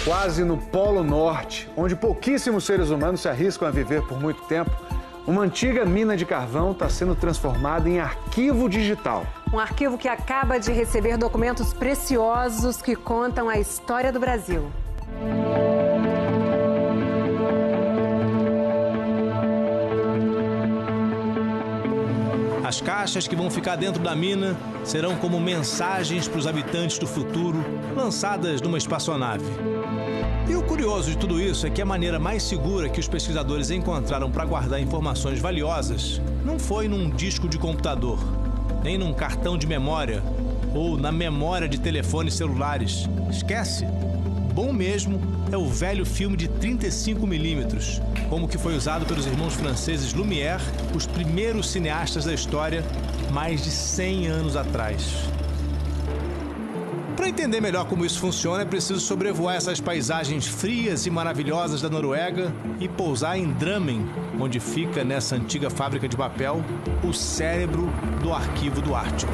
Quase no Polo Norte, onde pouquíssimos seres humanos se arriscam a viver por muito tempo, uma antiga mina de carvão está sendo transformada em arquivo digital. Um arquivo que acaba de receber documentos preciosos que contam a história do Brasil. As caixas que vão ficar dentro da mina serão como mensagens para os habitantes do futuro, lançadas numa espaçonave. E o curioso de tudo isso é que a maneira mais segura que os pesquisadores encontraram para guardar informações valiosas não foi num disco de computador, nem num cartão de memória ou na memória de telefones celulares. Esquece! Bom mesmo é o velho filme de 35mm, como que foi usado pelos irmãos franceses Lumière, os primeiros cineastas da história, mais de 100 anos atrás. Para entender melhor como isso funciona, é preciso sobrevoar essas paisagens frias e maravilhosas da Noruega e pousar em Drammen, onde fica, nessa antiga fábrica de papel, o cérebro do Arquivo do Ártico.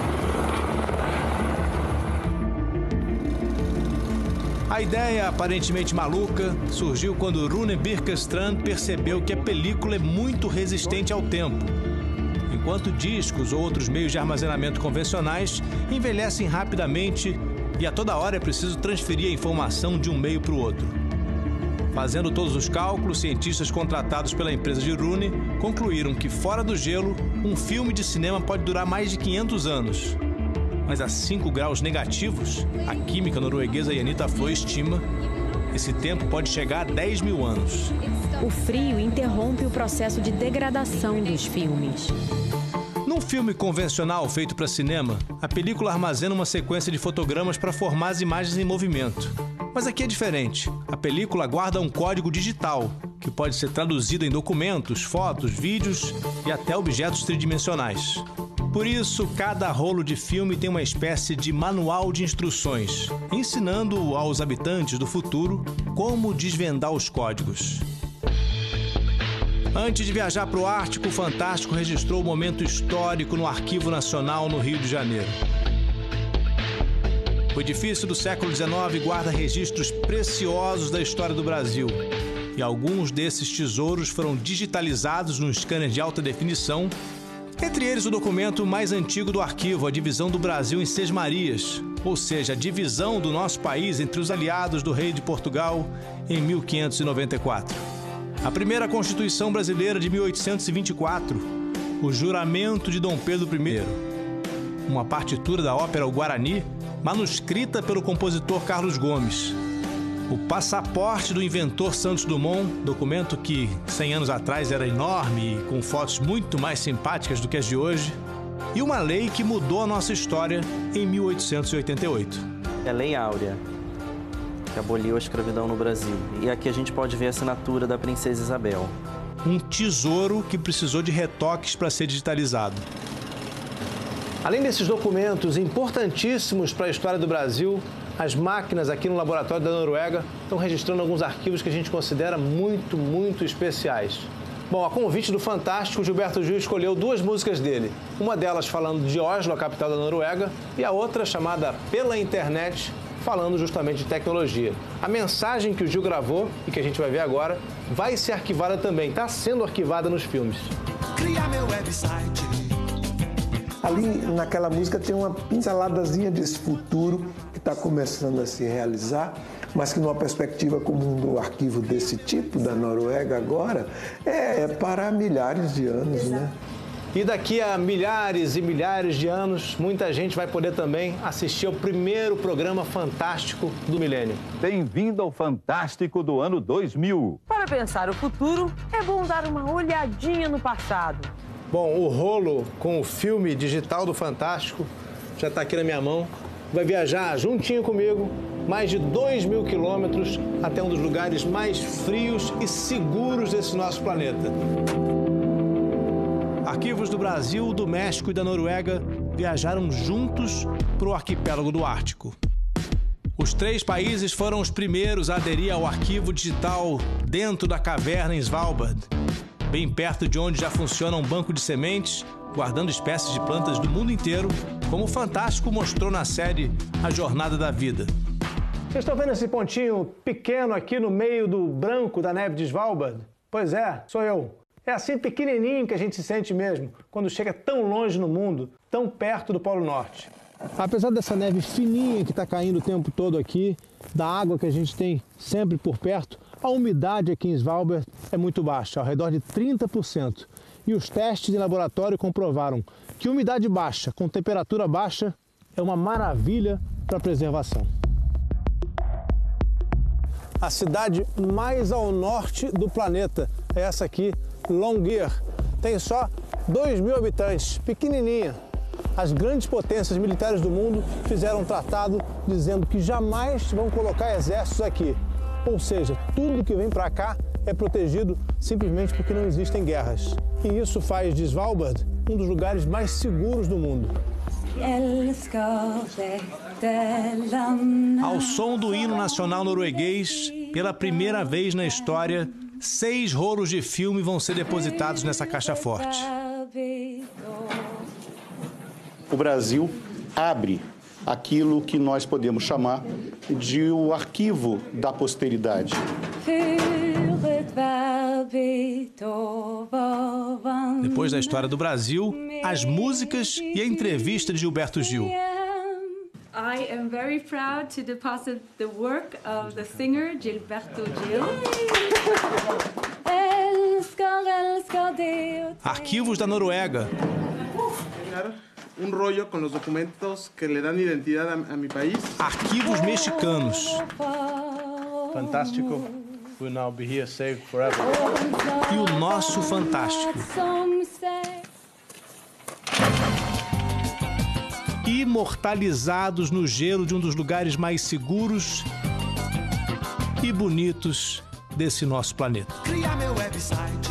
A ideia, aparentemente maluca, surgiu quando Rune Birkestrand percebeu que a película é muito resistente ao tempo, enquanto discos ou outros meios de armazenamento convencionais envelhecem rapidamente e a toda hora é preciso transferir a informação de um meio para o outro. Fazendo todos os cálculos, cientistas contratados pela empresa de Rune concluíram que, fora do gelo, um filme de cinema pode durar mais de 500 anos. Mas a 5 graus negativos, a química norueguesa Janita Flor estima, esse tempo pode chegar a 10 mil anos. O frio interrompe o processo de degradação dos filmes. Num filme convencional feito para cinema, a película armazena uma sequência de fotogramas para formar as imagens em movimento. Mas aqui é diferente. A película guarda um código digital, que pode ser traduzido em documentos, fotos, vídeos e até objetos tridimensionais. Por isso, cada rolo de filme tem uma espécie de manual de instruções, ensinando aos habitantes do futuro como desvendar os códigos. Antes de viajar para o Ártico, o Fantástico registrou o momento histórico no Arquivo Nacional, no Rio de Janeiro. O edifício do século XIX guarda registros preciosos da história do Brasil. E alguns desses tesouros foram digitalizados num scanner de alta definição, entre eles o documento mais antigo do arquivo, a divisão do Brasil em Sesmarias, ou seja, a divisão do nosso país entre os aliados do rei de Portugal em 1594. A primeira Constituição Brasileira de 1824, o juramento de Dom Pedro I, uma partitura da ópera O Guarani, manuscrita pelo compositor Carlos Gomes, o passaporte do inventor Santos Dumont, documento que 100 anos atrás era enorme e com fotos muito mais simpáticas do que as de hoje, e uma lei que mudou a nossa história em 1888. É a Lei Áurea, que aboliu a escravidão no Brasil. E aqui a gente pode ver a assinatura da Princesa Isabel. Um tesouro que precisou de retoques para ser digitalizado. Além desses documentos importantíssimos para a história do Brasil, as máquinas aqui no laboratório da Noruega estão registrando alguns arquivos que a gente considera muito, muito especiais. Bom, a convite do Fantástico, Gilberto Gil escolheu duas músicas dele. Uma delas falando de Oslo, a capital da Noruega, e a outra chamada Pela Internet, falando justamente de tecnologia. A mensagem que o Gil gravou e que a gente vai ver agora vai ser arquivada também, está sendo arquivada nos filmes. Criar meu website. Ali naquela música tem uma pinceladazinha desse futuro que está começando a se realizar, mas que numa perspectiva comum do arquivo desse tipo, da Noruega agora, é para milhares de anos, né? E daqui a milhares e milhares de anos, muita gente vai poder também assistir ao primeiro programa fantástico do milênio. Bem-vindo ao Fantástico do ano 2000. Para pensar o futuro, é bom dar uma olhadinha no passado. Bom, o rolo com o filme digital do Fantástico já está aqui na minha mão. Vai viajar juntinho comigo mais de 2.000 quilômetros até um dos lugares mais frios e seguros desse nosso planeta. Arquivos do Brasil, do México e da Noruega viajaram juntos para o arquipélago do Ártico. Os 3 países foram os primeiros a aderir ao arquivo digital dentro da caverna em Svalbard, bem perto de onde já funciona um banco de sementes, guardando espécies de plantas do mundo inteiro, como o Fantástico mostrou na série A Jornada da Vida. Vocês estão vendo esse pontinho pequeno aqui no meio do branco da neve de Svalbard? Pois é, sou eu. É assim pequenininho que a gente se sente mesmo, quando chega tão longe no mundo, tão perto do Polo Norte. Apesar dessa neve fininha que está caindo o tempo todo aqui, da água que a gente tem sempre por perto, a umidade aqui em Svalbard é muito baixa, ao redor de 30%. E os testes em laboratório comprovaram que umidade baixa com temperatura baixa é uma maravilha para a preservação. A cidade mais ao norte do planeta é essa aqui, Longyear. Tem só 2.000 habitantes, pequenininha. As grandes potências militares do mundo fizeram um tratado dizendo que jamais vão colocar exércitos aqui. Ou seja, tudo que vem para cá é protegido simplesmente porque não existem guerras. E isso faz de Svalbard um dos lugares mais seguros do mundo. Ao som do hino nacional norueguês, pela primeira vez na história, 6 rolos de filme vão ser depositados nessa caixa forte. O Brasil abre aquilo que nós podemos chamar de o arquivo da posteridade. Depois da história do Brasil, as músicas e a entrevista de Gilberto Gil. I am very proud to deposit the work of the singer Gilberto Gil. Arquivos da Noruega. Rollo com os documentos que lhe dão identidade a meu país. Arquivos mexicanos. Fantástico. Will now be here saved forever. E o nosso Fantástico. Imortalizados no gelo de um dos lugares mais seguros e bonitos desse nosso planeta. Cria meu website.